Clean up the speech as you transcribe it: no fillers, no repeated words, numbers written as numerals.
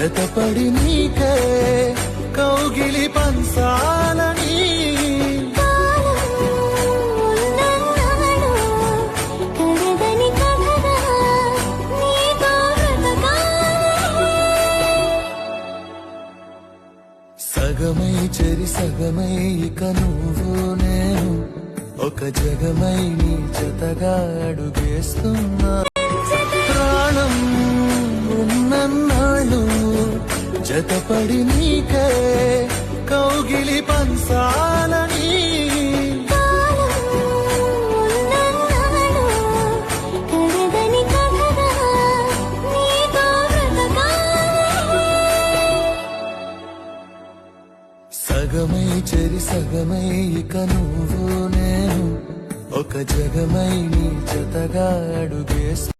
జతపడి నీకే కౌగిలి పంచాలని సగమై చెరి సగమై ఇక నువ్వు నేను ఒక జగమై నీ జతగా అడుగేస్తున్నా ప్రాణం ఉన్నన్నాళ్ళు జతపడి నీకే కౌగిలి పంచాలని సగమై చెరి సగమై ఇక నువ్వు నేను ఒక జగమై నీ జతగా అడుగేస్తా